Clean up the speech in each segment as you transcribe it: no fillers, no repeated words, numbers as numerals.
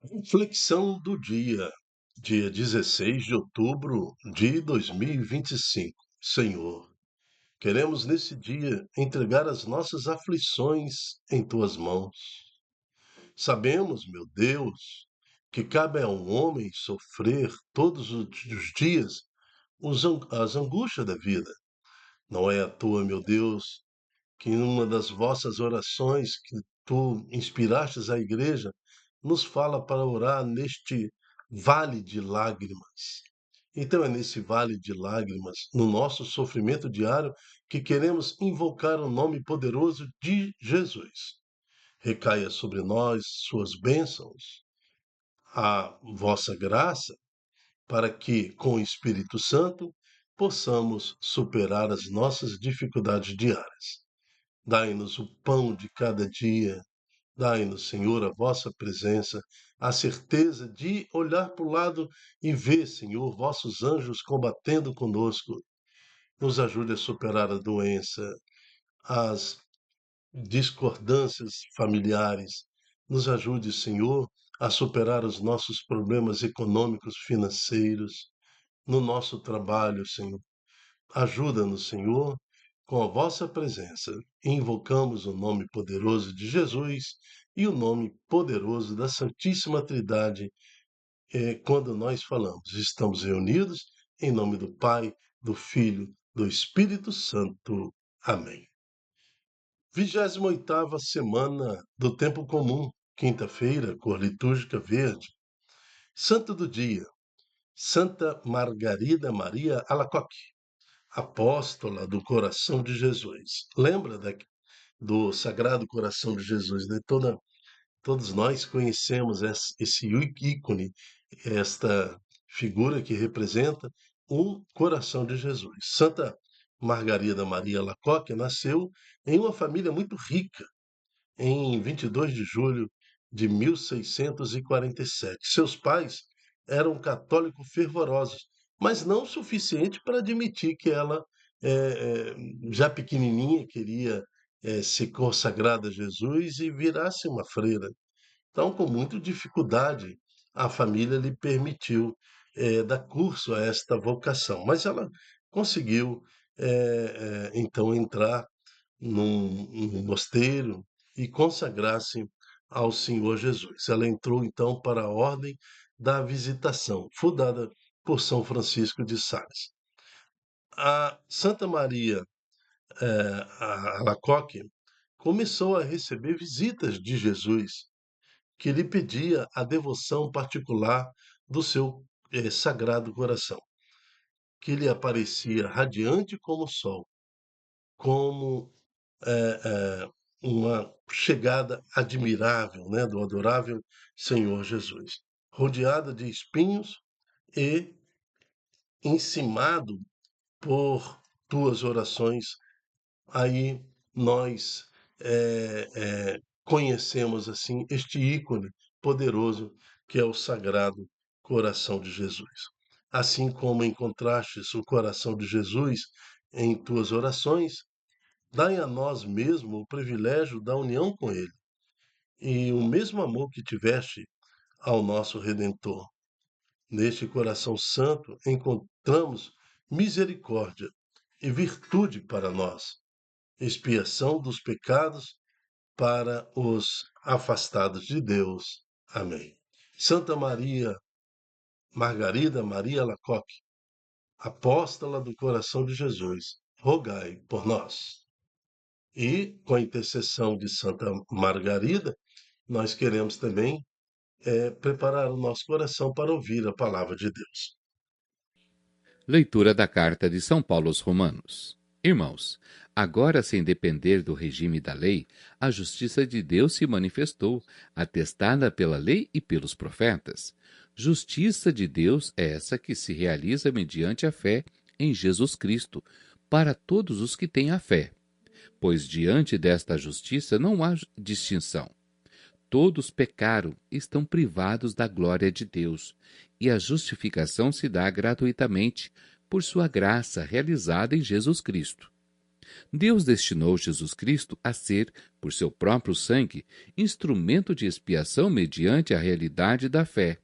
Reflexão do dia 16 de outubro de 2025. Senhor, queremos nesse dia entregar as nossas aflições em tuas mãos. Sabemos, meu Deus, que cabe a um homem sofrer todos os dias as angústias da vida. Não é à toa, meu Deus, que em uma das vossas orações que tu inspirastes à igreja, nos fala para orar neste vale de lágrimas. Então é nesse vale de lágrimas, no nosso sofrimento diário, que queremos invocar o nome poderoso de Jesus. Recaia sobre nós suas bênçãos, a vossa graça, para que, com o Espírito Santo, possamos superar as nossas dificuldades diárias. Dai-nos o pão de cada dia. Dai-nos, Senhor, a vossa presença, a certeza de olhar para o lado e ver, Senhor, vossos anjos combatendo conosco. Nos ajude a superar a doença, as discordâncias familiares. Nos ajude, Senhor, a superar os nossos problemas econômicos, financeiros, no nosso trabalho, Senhor. Ajuda-nos, Senhor, com a vossa presença. Invocamos o nome poderoso de Jesus e o nome poderoso da Santíssima Trindade, quando nós falamos. Estamos reunidos em nome do Pai, do Filho, do Espírito Santo. Amém. 28ª semana do Tempo Comum, quinta-feira, cor litúrgica verde. Santo do dia, Santa Margarida Maria Alacoque, apóstola do coração de Jesus. Lembra do Sagrado Coração de Jesus, né? Todos nós conhecemos esse ícone, esta figura que representa o coração de Jesus. Santa Margarida Maria Alacoque nasceu em uma família muito rica, em 22 de julho de 1647. Seus pais eram católicos fervorosos, mas não o suficiente para admitir que ela, já pequenininha, queria se consagrar a Jesus e virasse uma freira. Então, com muita dificuldade, a família lhe permitiu dar curso a esta vocação, mas ela conseguiu, então, entrar num mosteiro e consagrar-se ao Senhor Jesus. Ela entrou então para a Ordem da Visitação, fundada por São Francisco de Sales. A Santa Maria Alacoque começou a receber visitas de Jesus, que lhe pedia a devoção particular do seu sagrado coração, que lhe aparecia radiante como o sol, como eh, eh, uma chegada admirável, né, do adorável Senhor Jesus, rodeada de espinhos e encimado por tuas orações. Aí nós conhecemos assim este ícone poderoso que é o Sagrado Coração de Jesus. Assim como encontrastes o coração de Jesus em tuas orações, dai a nós mesmo o privilégio da união com Ele e o mesmo amor que tiveste ao nosso Redentor. Neste coração santo encontramos misericórdia e virtude para nós, expiação dos pecados para os afastados de Deus. Amém. Santa Maria Margarida Maria Alacoque, apóstola do coração de Jesus, rogai por nós. E, com a intercessão de Santa Margarida, nós queremos também preparar o nosso coração para ouvir a palavra de Deus. Leitura da Carta de São Paulo aos Romanos. Irmãos, agora sem depender do regime da lei, a justiça de Deus se manifestou, atestada pela lei e pelos profetas. Justiça de Deus é essa que se realiza mediante a fé em Jesus Cristo, para todos os que têm a fé. Pois diante desta justiça não há distinção. Todos pecaram e estão privados da glória de Deus, e a justificação se dá gratuitamente por sua graça realizada em Jesus Cristo. Deus destinou Jesus Cristo a ser, por seu próprio sangue, instrumento de expiação mediante a realidade da fé.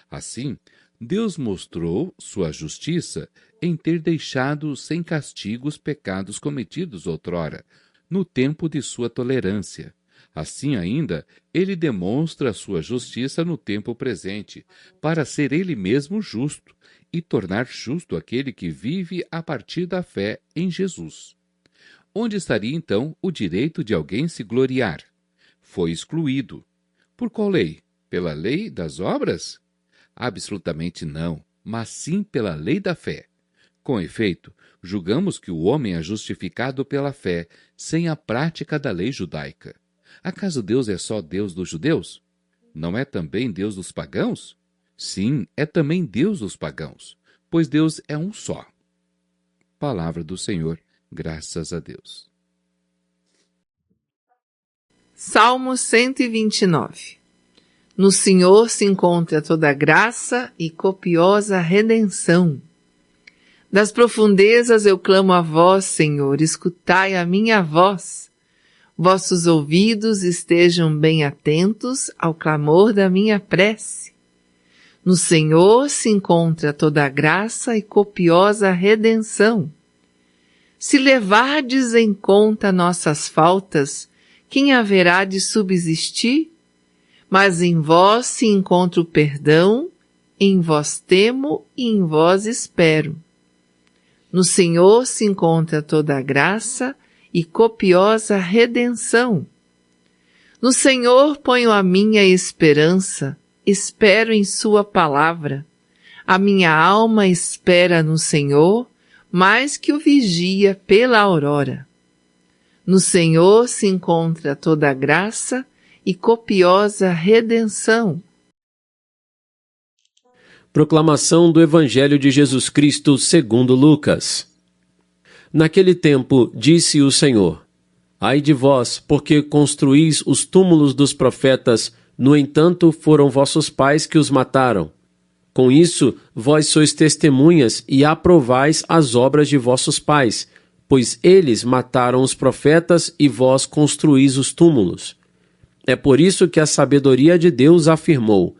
Assim, Deus mostrou sua justiça em ter deixado sem castigo os pecados cometidos outrora, no tempo de sua tolerância. Assim ainda, ele demonstra sua justiça no tempo presente, para ser ele mesmo justo e tornar justo aquele que vive a partir da fé em Jesus. Onde estaria então o direito de alguém se gloriar? Foi excluído. Por qual lei? Pela lei das obras? Absolutamente não, mas sim pela lei da fé. Com efeito, julgamos que o homem é justificado pela fé, sem a prática da lei judaica. Acaso Deus é só Deus dos judeus? Não é também Deus dos pagãos? Sim, é também Deus dos pagãos, pois Deus é um só. Palavra do Senhor, graças a Deus. Salmo 129. No Senhor se encontra toda graça e copiosa redenção. Das profundezas eu clamo a vós, Senhor, escutai a minha voz. Vossos ouvidos estejam bem atentos ao clamor da minha prece. No Senhor se encontra toda graça e copiosa redenção. Se levardes em conta nossas faltas, quem haverá de subsistir? Mas em vós se encontra o perdão, em vós temo e em vós espero. No Senhor se encontra toda a graça e copiosa redenção. No Senhor ponho a minha esperança, espero em sua palavra. A minha alma espera no Senhor, mais que o vigia pela aurora. No Senhor se encontra toda a graça e copiosa redenção. Proclamação do Evangelho de Jesus Cristo segundo Lucas. Naquele tempo disse o Senhor: Ai de vós, porque construís os túmulos dos profetas, no entanto foram vossos pais que os mataram. Com isso, vós sois testemunhas e aprovais as obras de vossos pais, pois eles mataram os profetas e vós construís os túmulos. É por isso que a sabedoria de Deus afirmou: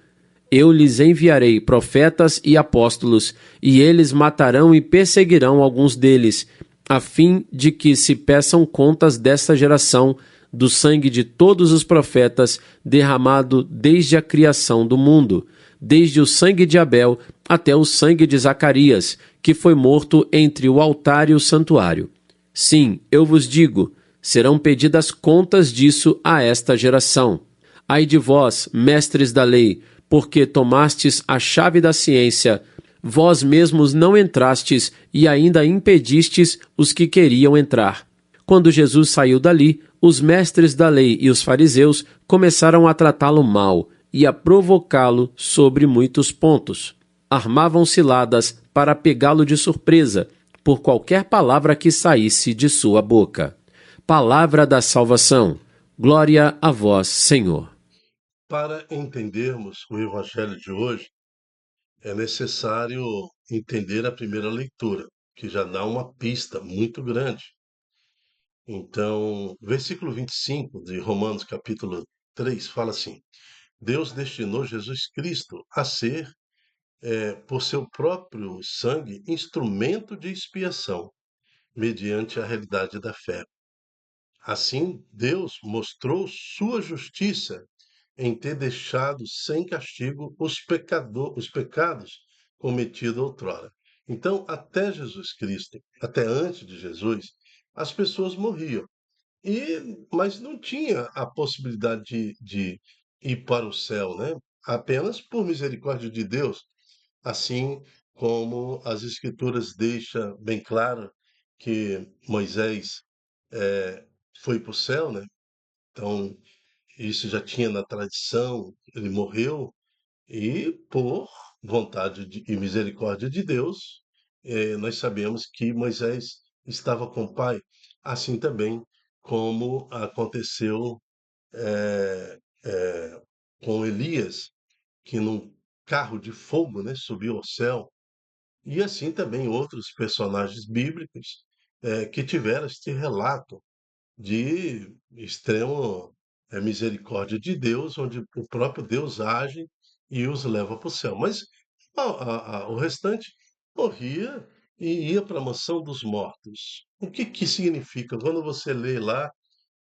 Eu lhes enviarei profetas e apóstolos, e eles matarão e perseguirão alguns deles, a fim de que se peçam contas desta geração, do sangue de todos os profetas derramado desde a criação do mundo, desde o sangue de Abel até o sangue de Zacarias, que foi morto entre o altar e o santuário. Sim, eu vos digo, serão pedidas contas disso a esta geração. Ai de vós, mestres da lei, porque tomastes a chave da ciência, vós mesmos não entrastes e ainda impedistes os que queriam entrar. Quando Jesus saiu dali, os mestres da lei e os fariseus começaram a tratá-lo mal e a provocá-lo sobre muitos pontos. Armavam ciladas para pegá-lo de surpresa, por qualquer palavra que saísse de sua boca. Palavra da salvação. Glória a vós, Senhor. Para entendermos o Evangelho de hoje, é necessário entender a primeira leitura, que já dá uma pista muito grande. Então, versículo 25 de Romanos, capítulo 3, fala assim: Deus destinou Jesus Cristo a ser, por seu próprio sangue, instrumento de expiação, mediante a realidade da fé. Assim, Deus mostrou sua justiça em ter deixado sem castigo os pecados cometidos outrora. Então, até Jesus Cristo, até antes de Jesus, as pessoas morriam. Mas não tinha a possibilidade de ir para o céu, né? Apenas por misericórdia de Deus, assim como as Escrituras deixam bem claro que Moisés foi para o céu, né? Então, isso já tinha na tradição, ele morreu e por e misericórdia de Deus, nós sabemos que Moisés estava com o Pai, assim também como aconteceu eh, eh, com Elias, que num carro de fogo, né, subiu ao céu, e assim também outros personagens bíblicos que tiveram este relato de extremo misericórdia de Deus, onde o próprio Deus age e os leva para o céu. Mas o restante morria e ia para a mansão dos mortos. O que que significa quando você lê lá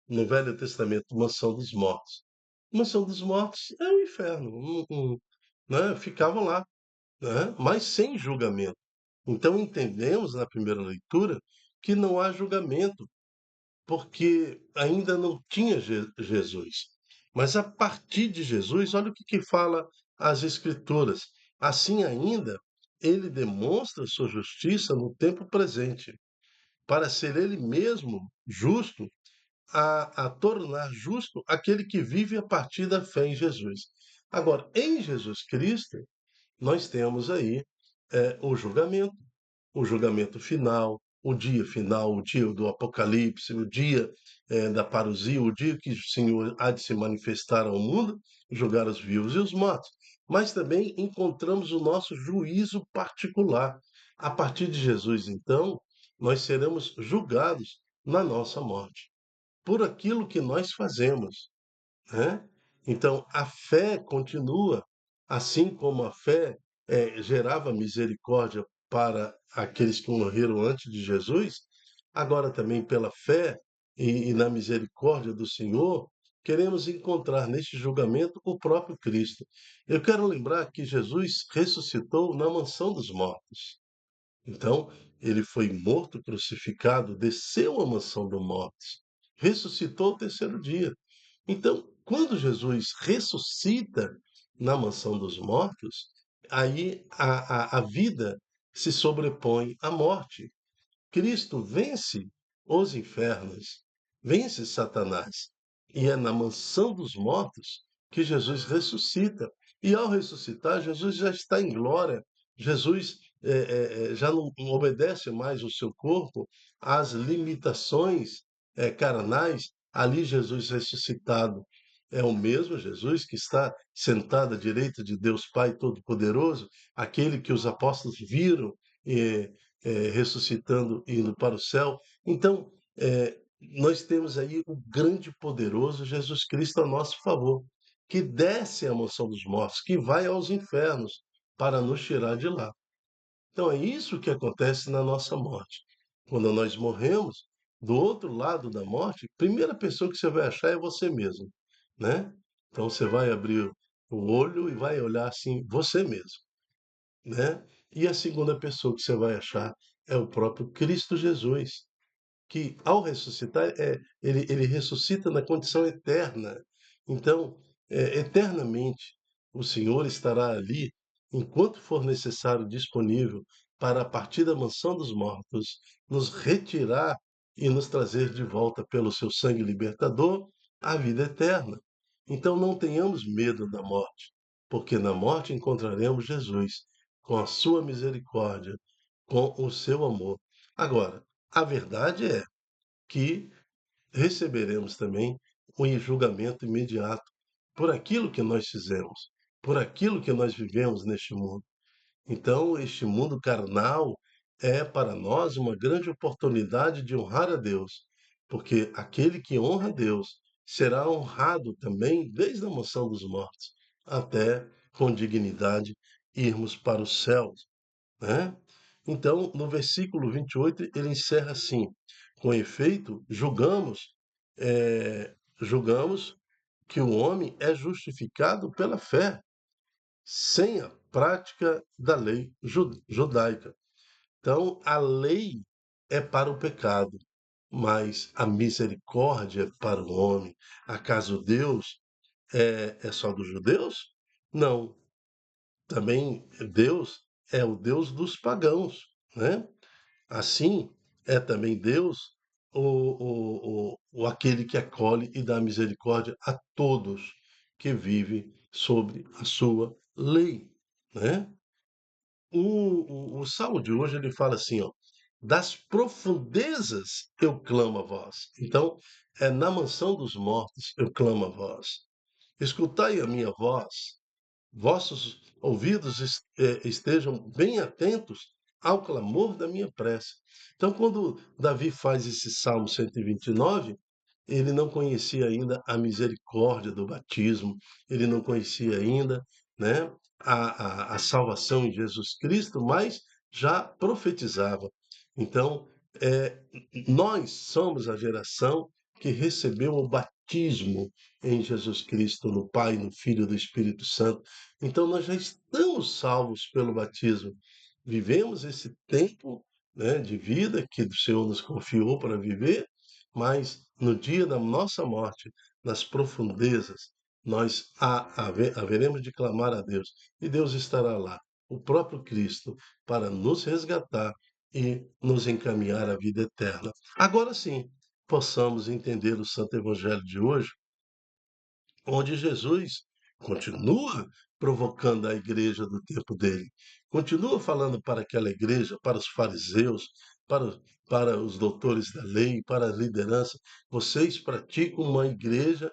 no Velho Testamento, mansão dos mortos? Mansão dos mortos é o inferno, né? Ficavam lá, né? Mas sem julgamento. Então entendemos na primeira leitura que não há julgamento porque ainda não tinha Jesus. Mas a partir de Jesus, olha o que, que fala as Escrituras. Assim ainda, ele demonstra sua justiça no tempo presente, para ser ele mesmo justo, a tornar justo aquele que vive a partir da fé em Jesus. Agora, em Jesus Cristo, nós temos aí o julgamento final, o dia do Apocalipse, o dia da parousia, o dia que o Senhor há de se manifestar ao mundo, julgar os vivos e os mortos. Mas também encontramos o nosso juízo particular. A partir de Jesus, então, nós seremos julgados na nossa morte, por aquilo que nós fazemos, né? Então, a fé continua, assim como a fé gerava misericórdia para aqueles que morreram antes de Jesus, agora também pela fé e na misericórdia do Senhor, queremos encontrar neste julgamento o próprio Cristo. Eu quero lembrar que Jesus ressuscitou na mansão dos mortos. Então, ele foi morto, crucificado, desceu à mansão dos mortos, ressuscitou ao terceiro dia. Então, quando Jesus ressuscita na mansão dos mortos, aí a vida se sobrepõe à morte. Cristo vence os infernos, vence Satanás. E é na mansão dos mortos que Jesus ressuscita. E ao ressuscitar, Jesus já está em glória. Jesus já não obedece mais o seu corpo às limitações carnais. Ali, Jesus ressuscitado é o mesmo Jesus que está sentado à direita de Deus Pai Todo-Poderoso, aquele que os apóstolos viram eh, ressuscitando, indo para o céu. Então, nós temos aí o grande e poderoso Jesus Cristo a nosso favor, que desce à mansão dos mortos, que vai aos infernos para nos tirar de lá. Então, é isso que acontece na nossa morte. Quando nós morremos, do outro lado da morte, a primeira pessoa que você vai achar é você mesmo, né? Então, você vai abrir o olho e vai olhar assim, você mesmo, né? E a segunda pessoa que você vai achar é o próprio Cristo Jesus, que ao ressuscitar, ele ressuscita na condição eterna. Então, eternamente, o Senhor estará ali, enquanto for necessário, disponível para, a partir da mansão dos mortos, nos retirar e nos trazer de volta pelo seu sangue libertador à vida eterna. Então, não tenhamos medo da morte, porque na morte encontraremos Jesus, com a sua misericórdia, com o seu amor. Agora, a verdade é que receberemos também o julgamento imediato por aquilo que nós fizemos, por aquilo que nós vivemos neste mundo. Então, este mundo carnal é para nós uma grande oportunidade de honrar a Deus, porque aquele que honra a Deus será honrado também desde a mansão dos mortos até com dignidade irmos para os céus, né? Então, no versículo 28, ele encerra assim: com efeito, julgamos que o homem é justificado pela fé, sem a prática da lei judaica. Então, a lei é para o pecado, mas a misericórdia é para o homem. Acaso Deus é só dos judeus? Não. Também Deus é o Deus dos pagãos, né? Assim é também Deus o aquele que acolhe e dá misericórdia a todos que vivem sobre a sua lei, né? O salmo de hoje ele fala assim, ó, das profundezas eu clamo a vós. Então, é na mansão dos mortos eu clamo a vós. Escutai a minha voz, vossos ouvidos estejam bem atentos ao clamor da minha prece. Então, quando Davi faz esse Salmo 129, ele não conhecia ainda a misericórdia do batismo, ele não conhecia ainda, né, a salvação em Jesus Cristo, mas já profetizava. Então, é, nós somos a geração que recebeu o batismo em Jesus Cristo, no Pai, no Filho e no Espírito Santo. Então, nós já estamos salvos pelo batismo. Vivemos esse tempo, né, de vida que o Senhor nos confiou para viver, mas no dia da nossa morte, nas profundezas, nós haveremos de clamar a Deus, e Deus estará lá, o próprio Cristo, para nos resgatar e nos encaminhar à vida eterna. Agora sim, possamos entender o Santo Evangelho de hoje, onde Jesus continua provocando a igreja do tempo dele, continua falando para aquela igreja, para os fariseus, para, para os doutores da lei, para a liderança: vocês praticam uma igreja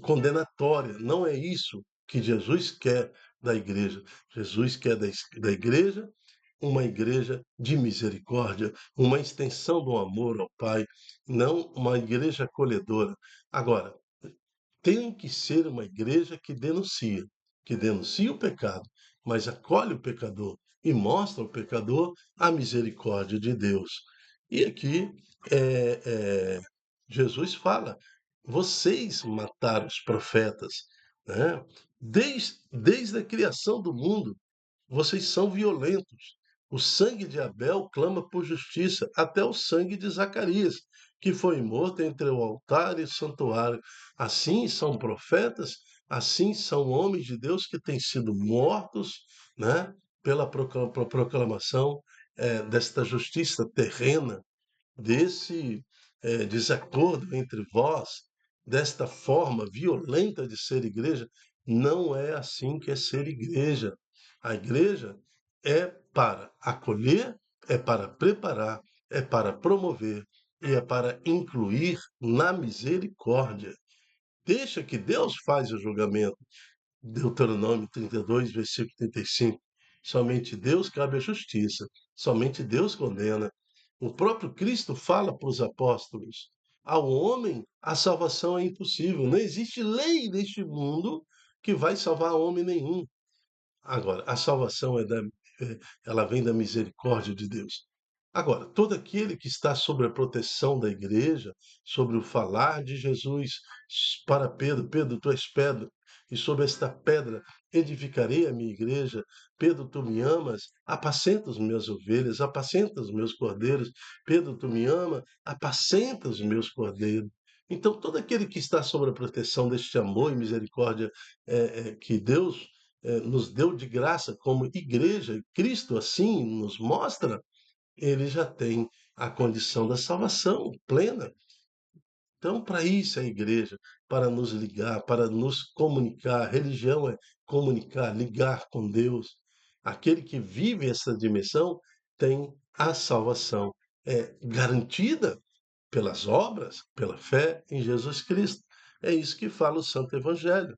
condenatória. Não é isso que Jesus quer da igreja. Jesus quer da igreja uma igreja de misericórdia, uma extensão do amor ao Pai, não uma igreja acolhedora. Agora, tem que ser uma igreja que denuncia o pecado, mas acolhe o pecador e mostra ao pecador a misericórdia de Deus. E aqui é, é, Jesus fala: vocês mataram os profetas, né? Desde a criação do mundo, vocês são violentos. O sangue de Abel clama por justiça, até o sangue de Zacarias, que foi morto entre o altar e o santuário. Assim são profetas, assim são homens de Deus que têm sido mortos, né, pela proclamação desta justiça terrena, desse desacordo entre vós, desta forma violenta de ser igreja. Não é assim que é ser igreja. A igreja é para acolher, é para preparar, é para promover e é para incluir na misericórdia. Deixa que Deus faz o julgamento. Deuteronômio 32, versículo 35. Somente Deus cabe a justiça, somente Deus condena. O próprio Cristo fala para os apóstolos: ao homem a salvação é impossível. Não existe lei neste mundo que vai salvar homem nenhum. Agora, a salvação ela vem da misericórdia de Deus. Agora, todo aquele que está sob a proteção da igreja, sobre o falar de Jesus para Pedro: Pedro, tu és pedra, e sobre esta pedra edificarei a minha igreja. Pedro, tu me amas, apacenta as minhas ovelhas, apacenta os meus cordeiros. Pedro, tu me amas, apacenta os meus cordeiros. Então, todo aquele que está sob a proteção deste amor e misericórdia que Deus nos deu de graça como igreja, e Cristo assim nos mostra, ele já tem a condição da salvação plena. Então, para isso é a igreja, para nos ligar, para nos comunicar. Religião é comunicar, ligar com Deus. Aquele que vive essa dimensão tem a salvação garantida pelas obras, pela fé em Jesus Cristo. É isso que fala o Santo Evangelho.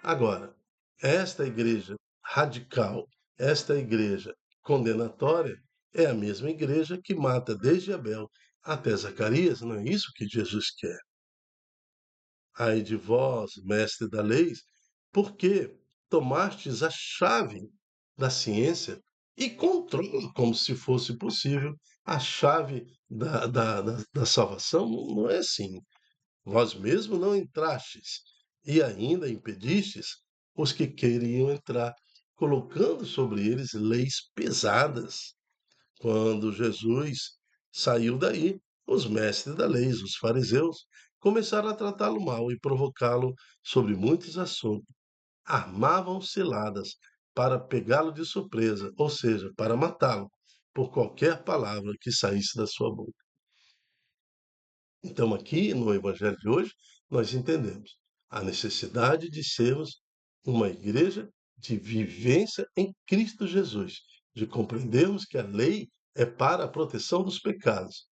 Agora, esta igreja radical, esta igreja condenatória, é a mesma igreja que mata desde Abel até Zacarias. Não é isso que Jesus quer. Ai de vós, mestre da lei, porque tomastes a chave da ciência e controla, como se fosse possível, a chave da salvação. Não é assim. Vós mesmo não entrastes, e ainda impedistes os que queriam entrar, colocando sobre eles leis pesadas. Quando Jesus saiu daí, os mestres da lei, os fariseus, começaram a tratá-lo mal e provocá-lo sobre muitos assuntos. Armavam ciladas para pegá-lo de surpresa, ou seja, para matá-lo, por qualquer palavra que saísse da sua boca. Então, aqui no Evangelho de hoje, nós entendemos a necessidade de sermos uma igreja de vivência em Cristo Jesus, de compreendermos que a lei é para a proteção dos pecados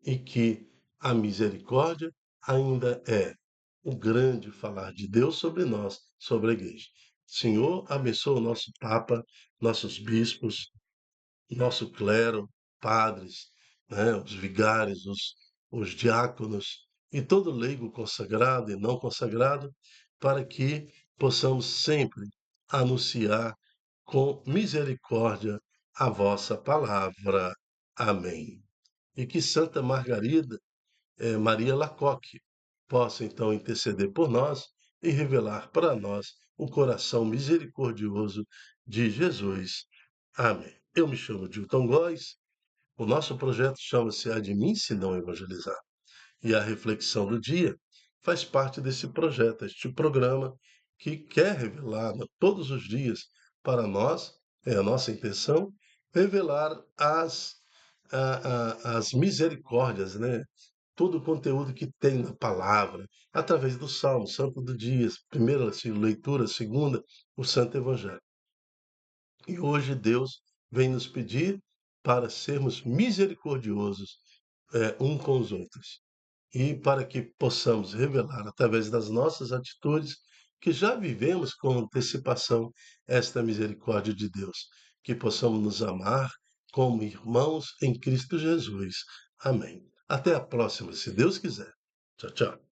e que a misericórdia ainda é o grande falar de Deus sobre nós, sobre a igreja. Senhor, abençoa o nosso Papa, nossos bispos, nosso clero, padres, né, os vigários, os diáconos e todo leigo consagrado e não consagrado, para que possamos sempre anunciar com misericórdia a vossa palavra. Amém. E que Santa Margarida, Maria Lacoque, possa então interceder por nós e revelar para nós o coração misericordioso de Jesus. Amém. Eu me chamo Dilton Góes, o nosso projeto chama-se Há de Mim Se Não Evangelizar. E a reflexão do dia faz parte desse projeto, este programa que quer revelar, né, todos os dias para nós, é a nossa intenção, revelar as misericórdias, né? Todo o conteúdo que tem na palavra, através do Salmo, Santo do Dia, primeira leitura, segunda, o Santo Evangelho. E hoje Deus vem nos pedir para sermos misericordiosos um com os outros e para que possamos revelar através das nossas atitudes que já vivemos com antecipação esta misericórdia de Deus, que possamos nos amar como irmãos em Cristo Jesus. Amém. Até a próxima, se Deus quiser. Tchau, tchau.